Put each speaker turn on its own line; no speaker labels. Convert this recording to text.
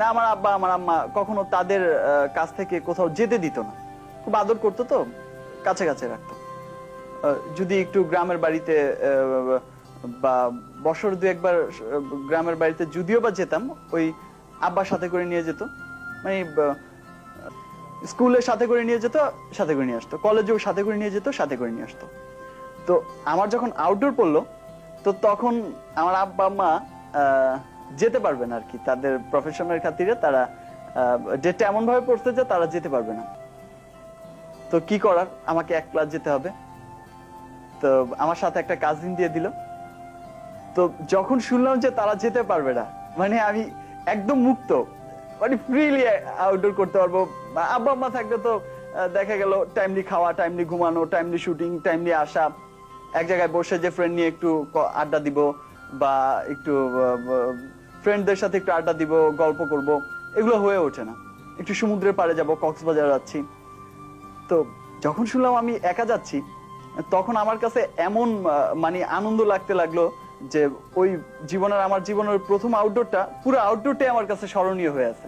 না, আমার আব্বা আমার আম্মা কখনো তাদের কাছ থেকে কোথাও যেতে দিত না। খুব আদর করতো তো, কাছে কাছে রাখতো। যদি একটু গ্রামের বাড়িতে বা বছর দু একবার গ্রামের বাড়িতে যদিও বা যেতাম, ওই আব্বার সাথে করে নিয়ে যেত। মানে স্কুলের সাথে করে নিয়ে যেত, সাথে করে নিয়ে আসতো, কলেজেও সাথে করে নিয়ে যেত, সাথে করে নিয়ে আসতো। তো আমার যখন আউটডোর পড়লো, তো তখন আমার আব্বা আম্মা যেতে পারবে না আর কি, তাদের প্রফেশনের খাতিরে তারা ডেটটা এমন ভাবে পড়ছে যে তারা যেতে পারবে না। তো কি করার, আমাকে এক ক্লাস যেতে হবে। তো আমার সাথে একটা কাজিন দিয়ে দিল। তো যখন শুনলাম যে তারা যেতে পারবে না, মানে আমি একদম মুক্ত, মানে ফ্রিলি আউটডোর করতে পারবো। আব্বা আম্মা থাকলে তো দেখা গেল টাইমলি খাওয়া, টাইমলি ঘুমানো, টাইমলি শুটিং, টাইমলি আসা, এক জায়গায় বসে যে ফ্রেন্ড নিয়ে একটু আড্ডা দিব, বা একটু ফ্রেন্ডদের সাথে একটু আড্ডা দিব, গল্প করব, এগুলো হয়ে ওঠে না। একটু সমুদ্রের পাড়ে যাব, কক্সবাজার যাচ্ছি। তো যখন শুনলাম আমি একা যাচ্ছি, তখন আমার কাছে এমন মানে আনন্দ লাগতে লাগলো যে ওই আমার জীবনের প্রথম আউটডোরটা, পুরো আউটডোরটাই আমার কাছে স্মরণীয় হয়ে আছে।